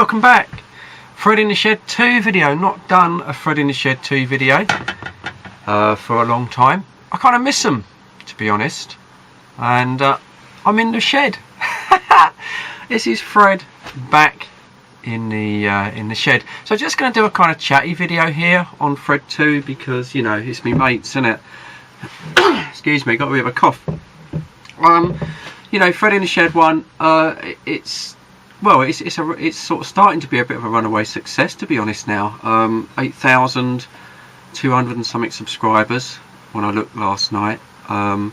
welcome back. Fred in the Shed 2 video. Not done a Fred in the Shed 2 video for a long time. I kind of miss them, to be honest. And I'm in the shed. This is Fred back in the shed. So just going to do a kind of chatty video here on Fred 2 because, you know, it's me mates, isn't it? Excuse me, got a bit of a cough. You know, Fred in the Shed 1, it's sort of starting to be a bit of a runaway success, to be honest now. 8,200 and something subscribers when I looked last night. The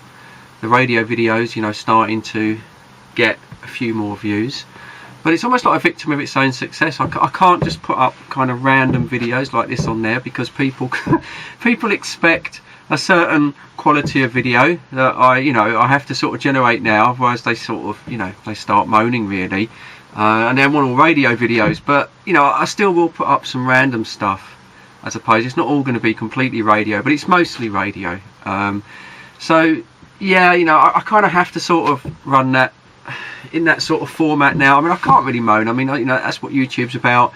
radio videos, you know, starting to get a few more views. But it's almost like a victim of its own success. I can't just put up kind of random videos like this on there because people expect a certain quality of video that I have to sort of generate now, otherwise they sort of, you know, they start moaning really. And then want all radio videos, but you know, I still will put up some random stuff. I suppose it's not all going to be completely radio, but it's mostly radio. So yeah, you know, I kind of have to sort of run that in that sort of format now. I mean, I can't really moan. I mean, you know, that's what YouTube's about.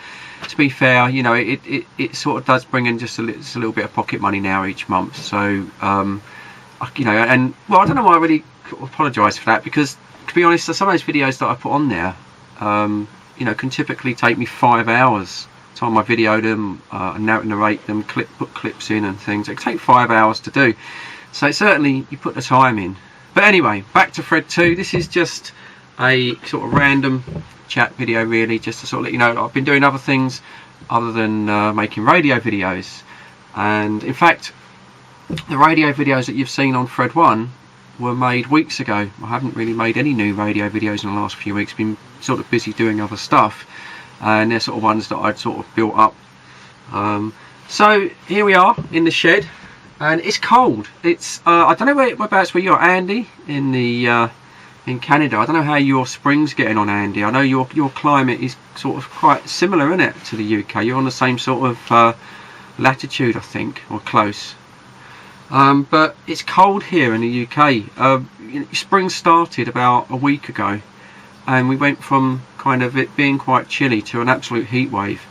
To be fair, you know, it sort of does bring in just a little bit of pocket money now each month. So you know, and well, I don't know why I really apologise for that, because to be honest, some of those videos that I put on there, you know, can typically take me 5 hours. Time I video them, narrate them, put clips in and things. It can take 5 hours to do. So certainly you put the time in. But anyway, back to Fred 2. This is just a sort of random chat video really, just to sort of let you know that I've been doing other things other than making radio videos. And in fact, the radio videos that you've seen on Fred 1 were made weeks ago. I haven't really made any new radio videos in the last few weeks. Been sort of busy doing other stuff, and they're sort of ones that I'd sort of built up. So here we are in the shed, and it's cold. It's I don't know whereabouts where you're, Andy, in the in Canada. I don't know how your spring's getting on, Andy. I know your climate is sort of quite similar, isn't it, to the UK? You're on the same sort of latitude, I think, or close. But it's cold here in the UK. Spring started about a week ago, and we went from kind of it being quite chilly to an absolute heat wave,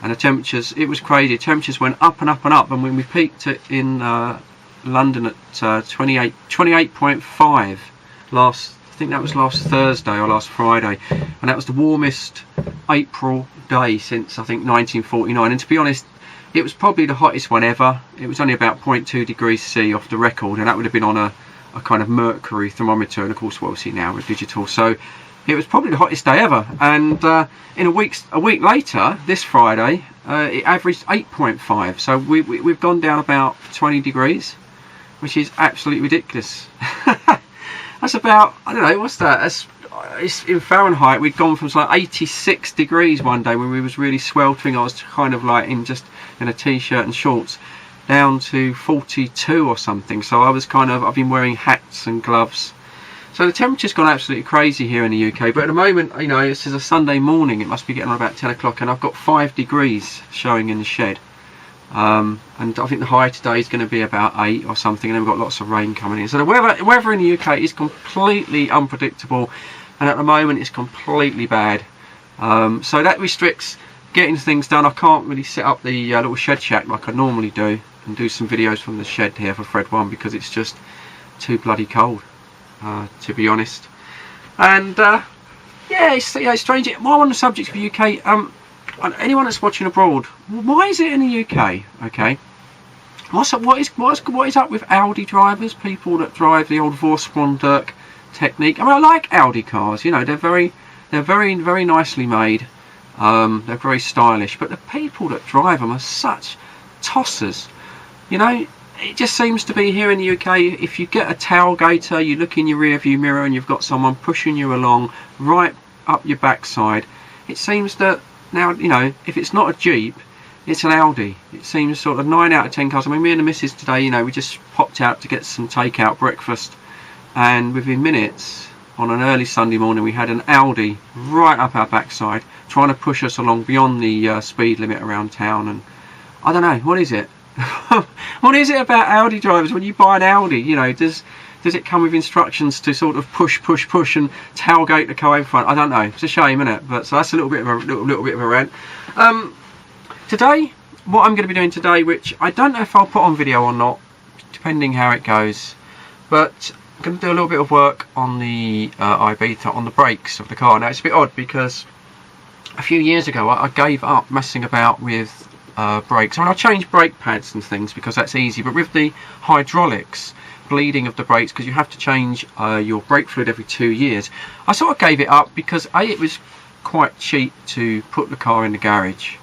and the temperatures, it was crazy. Temperatures went up and up and up, and when we peaked in London at 28.5 last, I think that was last Thursday or last Friday, and that was the warmest April day since I think 1949. And to be honest, it was probably the hottest one ever. It was only about 0.2 degrees C off the record, and that would have been on a kind of mercury thermometer, and of course what we see now with digital. So it was probably the hottest day ever. And in a week later, this Friday, it averaged 8.5. So we've gone down about 20 degrees, which is absolutely ridiculous. That's about, I don't know, what's that? It's in Fahrenheit. We'd gone from like 86 degrees one day when we was really sweltering. I was kind of like in a t-shirt and shorts, down to 42 or something. So I was kind of, I've been wearing hats and gloves. So the temperature's gone absolutely crazy here in the UK. But at the moment, you know, this is a Sunday morning. It must be getting on about 10 o'clock, and I've got 5 degrees showing in the shed. And I think the high today is going to be about 8 or something, and then we've got lots of rain coming in. So the weather in the UK is completely unpredictable, and at the moment it's completely bad. So that restricts getting things done. I can't really set up the little shed shack like I normally do and do some videos from the shed here for Fred 1 because it's just too bloody cold, to be honest. And yeah, it's strange. While on the subject of the UK, anyone that's watching abroad, why is it in the UK? Okay, what is up with Audi drivers, people that drive the old Vorsprung technique? I mean, I like Audi cars. You know, they're very nicely made. They're very stylish, but the people that drive them are such tossers. You know, it just seems to be here in the UK, if you get a tailgater, you look in your rear view mirror and you've got someone pushing you along right up your backside. It seems that now, you know, if it's not a Jeep, it's an Audi. It seems sort of 9 out of 10 cars. I mean, me and the missus today, you know, we just popped out to get some takeout breakfast, and within minutes, on an early Sunday morning, we had an Audi right up our backside trying to push us along beyond the speed limit around town. And I don't know, what is it? What is it about Audi drivers? When you buy an Audi, you know, does does it come with instructions to sort of push and tailgate the car in front? I don't know. It's a shame, isn't it? But so that's a little bit of a little bit of a rant. Today, what I'm going to be doing today, which I don't know if I'll put on video or not, depending how it goes, but I'm going to do a little bit of work on the Ibiza, on the brakes of the car. Now it's a bit odd because a few years ago I gave up messing about with brakes. I mean, I changed brake pads and things because that's easy, but with the hydraulics, bleeding of the brakes, because you have to change your brake fluid every 2 years, I sort of gave it up because it was quite cheap to put the car in the garage.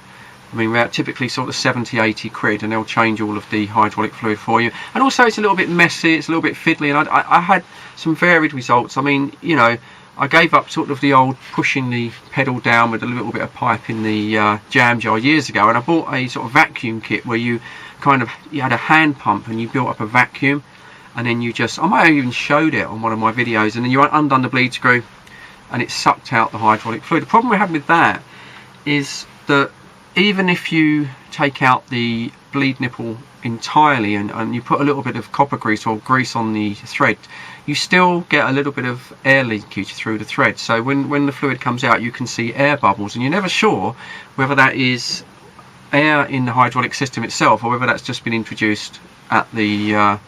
I mean, we're typically sort of 70-80 quid, and they'll change all of the hydraulic fluid for you. And also, it's a little bit messy, it's a little bit fiddly, and I had some varied results. I mean, you know, I gave up sort of the old pushing the pedal down with a little bit of pipe in the jam jar years ago, and I bought a sort of vacuum kit where you had a hand pump and you built up a vacuum, and then you just, I might have even showed it on one of my videos, and then you undone the bleed screw and it sucked out the hydraulic fluid. The problem we had with that is that even if you take out the bleed nipple entirely and you put a little bit of copper grease or grease on the thread, you still get a little bit of air leakage through the thread. So when the fluid comes out, you can see air bubbles, and you're never sure whether that is air in the hydraulic system itself or whether that's just been introduced at the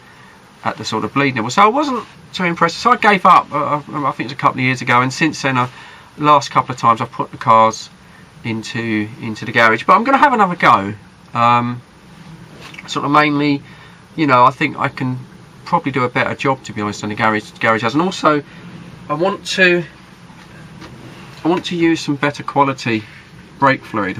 sort of bleed nipple. So I wasn't too impressed, so I gave up. I think it was a couple of years ago, and since then, the last couple of times I've put the cars into the garage. But I'm going to have another go. Sort of mainly, you know, I think I can probably do a better job, to be honest, on the garage house. And also, I want to use some better quality brake fluid.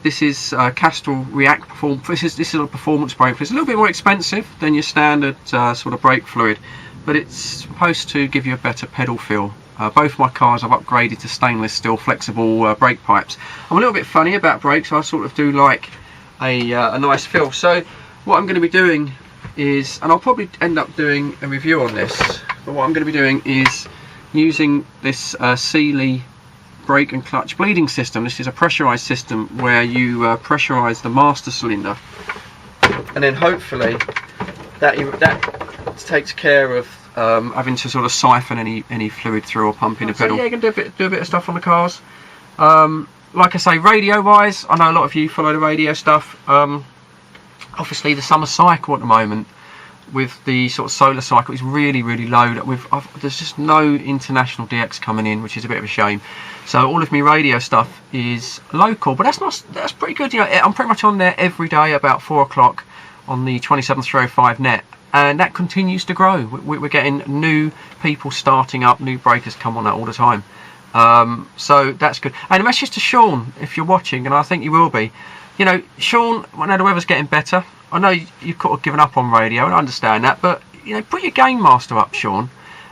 This is Castrol React Performance. This is a performance brake fluid. It's a little bit more expensive than your standard sort of brake fluid, but it's supposed to give you a better pedal feel. Both my cars I've upgraded to stainless steel flexible brake pipes. I'm a little bit funny about brakes, so I sort of do like a nice feel. So what I'm going to be doing is, and I'll probably end up doing a review on this, but what I'm going to be doing is using this Sealey brake and clutch bleeding system. This is a pressurized system where you pressurize the master cylinder, and then hopefully that takes care of having to sort of siphon any fluid through or pump in a pedal. So yeah, you can do a bit of stuff on the cars. Like I say, radio wise, I know a lot of you follow the radio stuff. Obviously the summer cycle at the moment with the sort of solar cycle is really low. There's just no international DX coming in, which is a bit of a shame. So all of my radio stuff is local, but that's pretty good. You know, I'm pretty much on there every day about 4 o'clock on the 27305 net. And that continues to grow. We're getting new people starting up, new breakers come on that all the time. So that's good. And a message to Sean, if you're watching, and I think you will be. You know, Sean, I know the weather's getting better. I know you've kind of given up on radio, and I understand that. But, you know, put your Game Master up, Sean.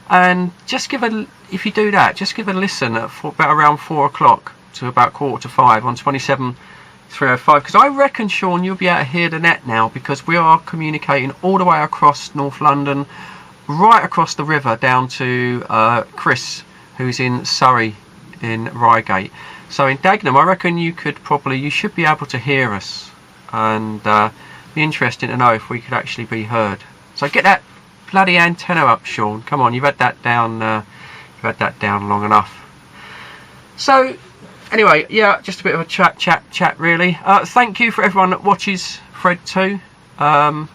And just if you do that, just give a listen at about around 4 o'clock to about 4:45 on 27305, because I reckon, Sean, you'll be able to hear the net now, because we are communicating all the way across North London, right across the river down to Chris, who's in Surrey in Reigate. So in Dagenham, I reckon you should be able to hear us, and be interesting to know if we could actually be heard. So get that bloody antenna up, Sean. Come on, you've had that down long enough. So anyway, yeah, just a bit of a chat really. Thank you for everyone that watches Fred 2. I'm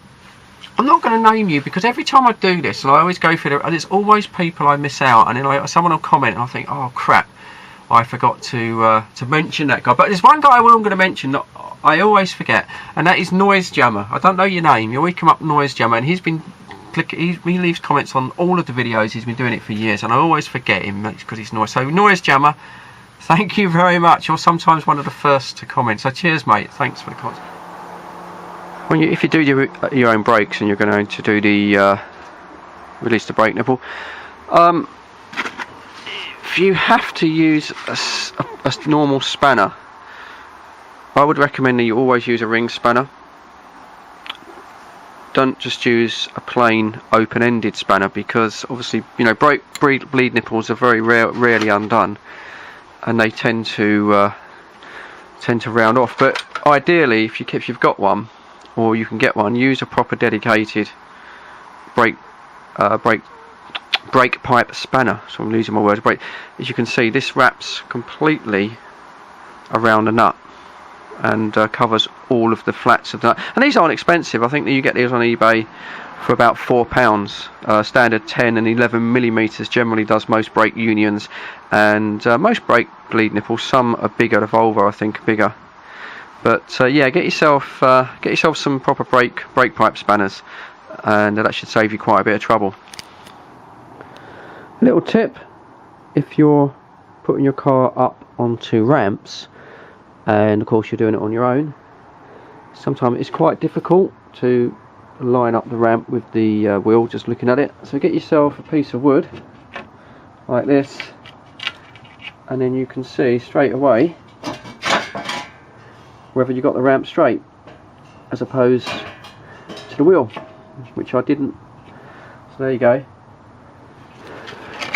not going to name you, because every time I do this, and I always go through there's always people I miss out, and then someone will comment and I think, oh crap, I forgot to mention that guy. But there's one guy I'm going to mention that I always forget, and that is Noise Jammer. I don't know your name. You always come up Noise Jammer, and he leaves comments on all of the videos. He's been doing it for years, and I always forget him because he's nice. So Noise Jammer, thank you very much. You're sometimes one of the first to comment. So cheers, mate. Thanks for the comments. If you do your own brakes and you're going to do the release the brake nipple, if you have to use a normal spanner, I would recommend that you always use a ring spanner. Don't just use a plain open-ended spanner, because obviously, you know, bleed nipples are very rarely undone, and they tend to round off. But ideally, if you've got one, or you can get one, use a proper dedicated brake brake pipe spanner. So I'm losing my words. Brake. As you can see, this wraps completely around the nut and covers all of the flats of the nut. And these aren't expensive. I think that you get these on eBay for about £4. Standard 10 and 11 millimeters generally does most brake unions, and most brake bleed nipples. Some are bigger. The Volvo, I think, are bigger. But yeah, get yourself some proper brake pipe spanners, and that should save you quite a bit of trouble. Little tip: if you're putting your car up onto ramps, and of course you're doing it on your own, sometimes it's quite difficult to line up the ramp with the wheel just looking at it. So get yourself a piece of wood like this, and then you can see straight away whether you got the ramp straight as opposed to the wheel, which I didn't. So there you go.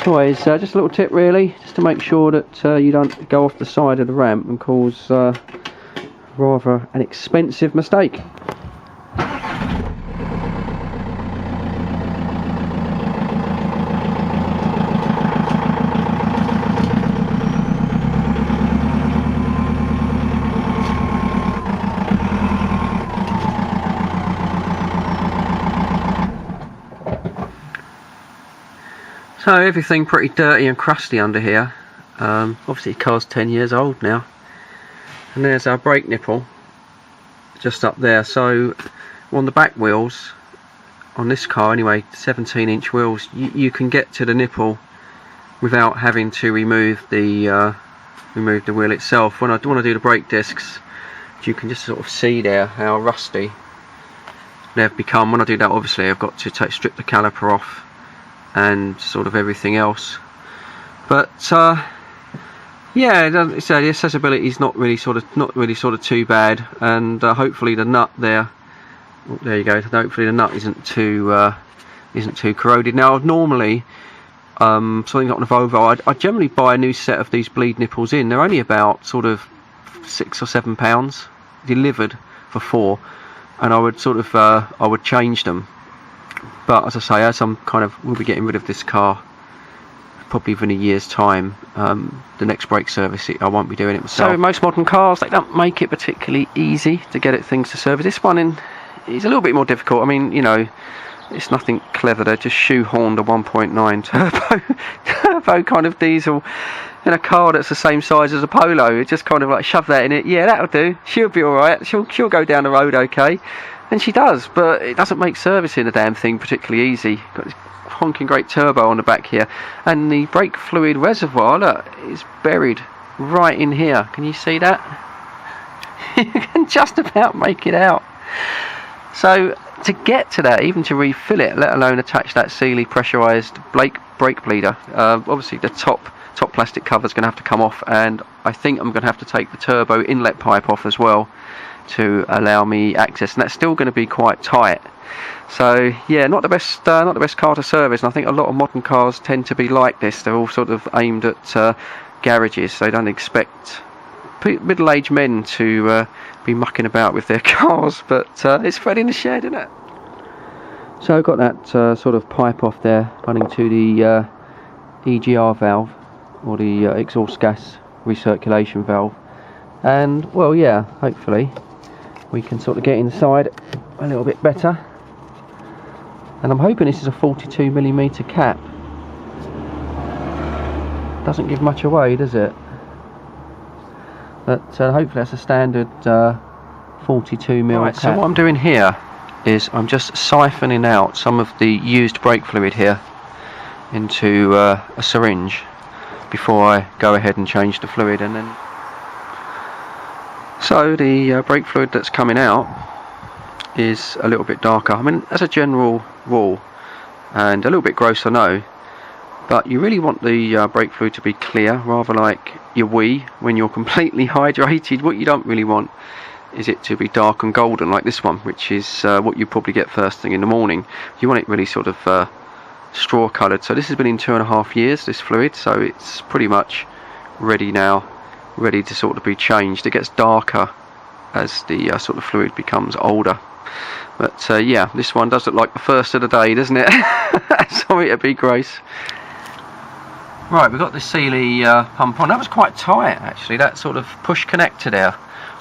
Anyways, just a little tip really, just to make sure that you don't go off the side of the ramp and cause rather an expensive mistake. So everything pretty dirty and crusty under here. Obviously the car's 10 years old now. And there's our brake nipple just up there. So on the back wheels, on this car anyway, 17-inch wheels, you can get to the nipple without having to remove the wheel itself. When I want to do the brake discs, you can just sort of see there how rusty they've become. When I do that, obviously I've got to strip the caliper off and sort of everything else. But yeah, the accessibility is not really sort of too bad, and hopefully the nut there. Oh, there you go. Hopefully the nut isn't too corroded. Now normally, something like on the Volvo, I generally buy a new set of these bleed nipples in. They're only about sort of £6 or £7 delivered for 4, and I would change them. But as I say, as we'll be getting rid of this car probably within a year's time. The next brake service, I won't be doing it myself. So most modern cars, they don't make it particularly easy to get things to service. This one is a little bit more difficult. I mean, you know, it's nothing clever. They just shoehorned a 1.9 turbo kind of diesel in a car that's the same size as a Polo. It just kind of like shove that in it. Yeah, that'll do. She'll be all right. She'll go down the road okay. And she does, but it doesn't make servicing the damn thing particularly easy. Got this honking great turbo on the back here, and the brake fluid reservoir, look, is buried right in here. Can you see that? You can just about make it out. So to get to that, even to refill it, let alone attach that Sealey pressurised brake bleeder, obviously the top plastic cover is going to have to come off, and I think I'm going to have to take the turbo inlet pipe off as well to allow me access, and that's still going to be quite tight. So yeah, not the best car to service, and I think a lot of modern cars tend to be like this. They're all sort of aimed at garages, so they don't expect middle-aged men to be mucking about with their cars, but it's fed in the shed, isn't it? So I've got that sort of pipe off there running to the EGR valve, or the exhaust gas recirculation valve, and well, yeah, hopefully we can sort of get inside a little bit better. And I'm hoping this is a 42mm cap. Doesn't give much away, does it? But hopefully that's a standard 42mm cap. So what I'm doing here is I'm just siphoning out some of the used brake fluid here into a syringe before I go ahead and change the fluid. And then so the brake fluid that's coming out is a little bit darker. I mean, as a general rule, and a little bit gross I know, but you really want the brake fluid to be clear, rather like your wee when you're completely hydrated. What you don't really want is it to be dark and golden like this one, which is what you probably get first thing in the morning. You want it really sort of straw coloured. So this has been in 2.5 years, this fluid, so it's pretty much ready now, ready to sort of be changed. It gets darker as the sort of fluid becomes older. But yeah, this one does look like the first of the day, doesn't it? Sorry to be gross. Right, we've got the Sealey pump on. That was quite tight actually, that sort of push connector there.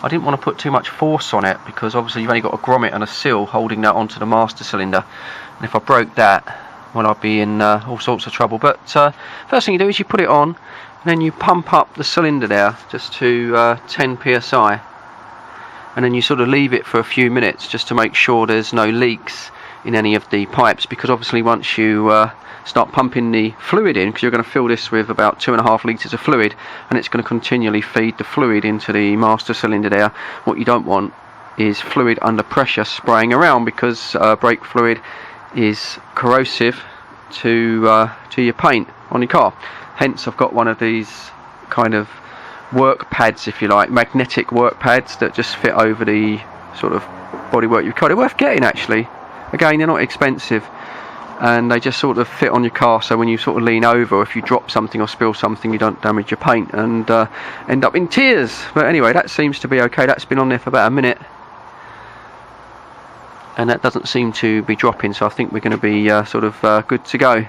I didn't want to put too much force on it because obviously you've only got a grommet and a seal holding that onto the master cylinder, and if I broke that, well, I'd be in all sorts of trouble. But first thing you do is you put it on, and then you pump up the cylinder there just to 10 psi, and then you sort of leave it for a few minutes just to make sure there's no leaks in any of the pipes, because obviously once you start pumping the fluid in, because you're going to fill this with about 2.5 litres of fluid, and it's going to continually feed the fluid into the master cylinder there. What you don't want is fluid under pressure spraying around, because brake fluid is corrosive to your paint on your car. Hence I've got one of these kind of work pads, if you like, magnetic work pads that just fit over the sort of bodywork you've got. They're worth getting actually. Again, they're not expensive, and they just sort of fit on your car, so when you sort of lean over, or if you drop something or spill something, you don't damage your paint and end up in tears. But anyway, that seems to be okay. That's been on there for about a minute, and that doesn't seem to be dropping, so I think we're going to be sort of good to go.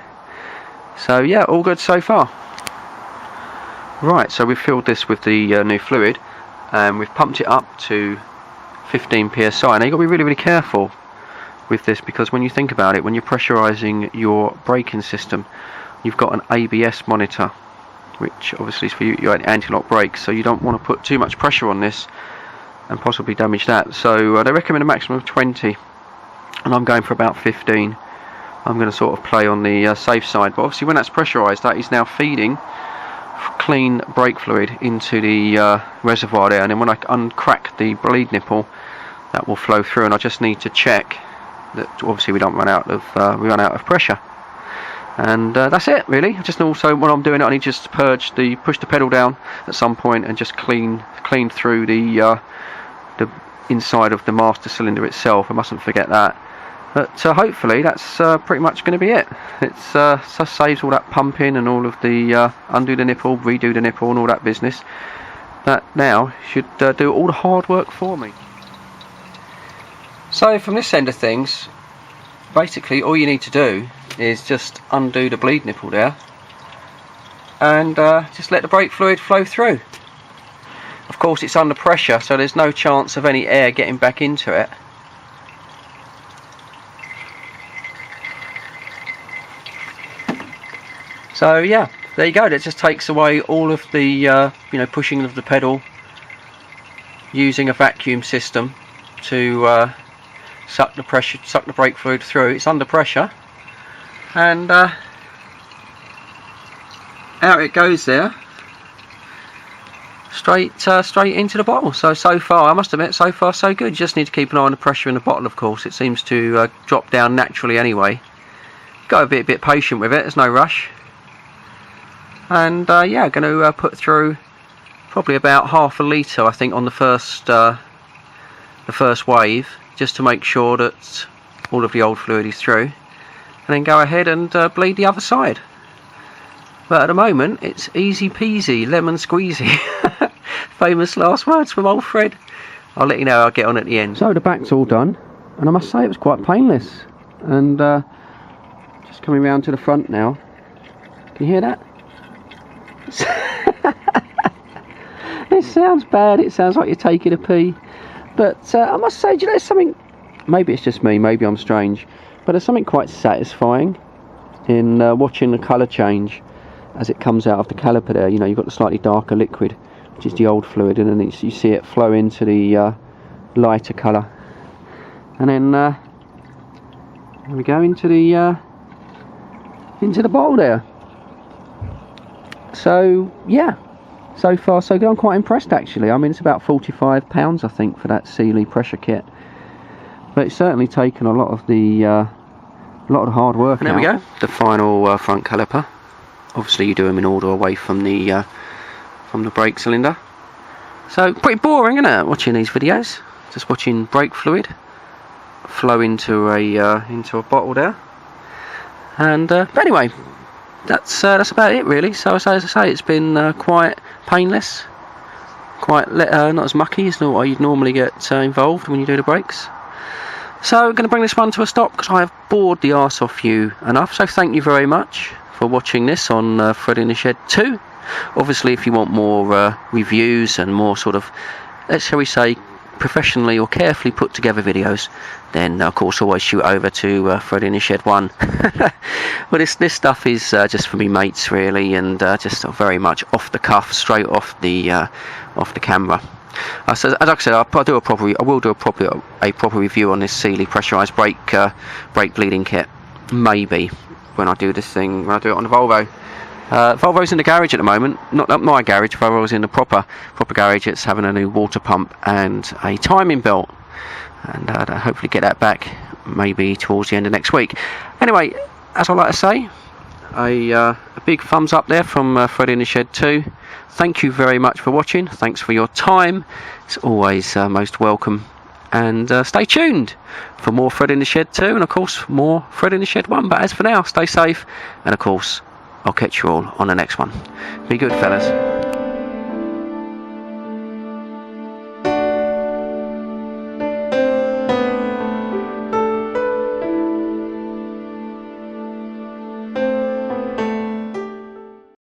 So yeah, all good so far. Right, so we've filled this with the new fluid, and we've pumped it up to 15 psi. Now you've got to be really, really careful with this, because when you think about it, when you're pressurising your braking system, you've got an ABS monitor, which obviously is for your anti-lock brakes, so you don't want to put too much pressure on this and possibly damage that. So they recommend a maximum of 20, and I'm going for about 15. I'm going to sort of play on the safe side, but obviously when that's pressurised, that is now feeding clean brake fluid into the reservoir there, and then when I uncrack the bleed nipple, that will flow through, and I just need to check that obviously we don't run out of pressure, and that's it really. Just also when I'm doing it, I need to just push the pedal down at some point and just clean through the inside of the master cylinder itself. I mustn't forget that. But hopefully that's pretty much going to be it. It saves all that pumping and all of the undo the nipple, redo the nipple and all that business. That now should do all the hard work for me. So from this end of things, basically all you need to do is just undo the bleed nipple there, and just let the brake fluid flow through. Of course it's under pressure, so there's no chance of any air getting back into it. So yeah, there you go. That just takes away all of the pushing of the pedal, using a vacuum system to suck the brake fluid through. It's under pressure, and out it goes there, straight into the bottle. So far, I must admit, so far so good. You just need to keep an eye on the pressure in the bottle, of course. It seems to drop down naturally anyway. Got to be a bit patient with it, there's no rush. And yeah, going to put through probably about half a litre, I think, on the first wave, just to make sure that all of the old fluid is through, and then go ahead and bleed the other side. But at the moment it's easy peasy lemon squeezy. Famous last words from old Fred. I'll let you know how I get on at the end. So the back's all done, and I must say it was quite painless. And just coming round to the front now, can you hear that? It sounds bad, it sounds like you're taking a pee. But I must say, do you know something, maybe it's just me, maybe I'm strange, but there's something quite satisfying in watching the colour change as it comes out of the caliper there. You know, you've got the slightly darker liquid, which is the old fluid, and then you see it flow into the lighter colour. And then there we go, into the bottle there. So yeah, so far so good. I'm quite impressed actually. I mean, it's about £45 I think for that Sealey pressure kit, but it's certainly taken a lot of the hard work out. There we go, the final front caliper. Obviously you do them in order away from the brake cylinder. So pretty boring, isn't it, watching these videos? Just watching brake fluid flow into a bottle there. And but anyway, that's about it really. So as I say, it's been quite painless, quite not as mucky as what you'd normally get involved when you do the brakes. So I'm going to bring this one to a stop because I have bored the arse off you enough. So thank you very much for watching this on Freddy in the Shed 2. Obviously, if you want more reviews and more sort of, shall we say, professionally or carefully put together videos, then of course always shoot over to Freddy in the Shed 1. Well, this stuff is just for me mates really, and just very much off the cuff, straight off the camera. So as I said, I will do a proper review on this Sealey pressurised brake bleeding kit. Maybe when I do this thing, when I do it on the Volvo. Volvo's in the garage at the moment, not my garage. Volvo's in the proper garage. It's having a new water pump and a timing belt, and I'll hopefully get that back maybe towards the end of next week. Anyway, as I like to say, a big thumbs up there from Freddy in the Shed 2. Thank you very much for watching. Thanks for your time. It's always most welcome. And stay tuned for more Freddy in the Shed 2, and of course more Freddy in the Shed 1. But as for now, stay safe, and of course I'll catch you all on the next one. Be good, fellas.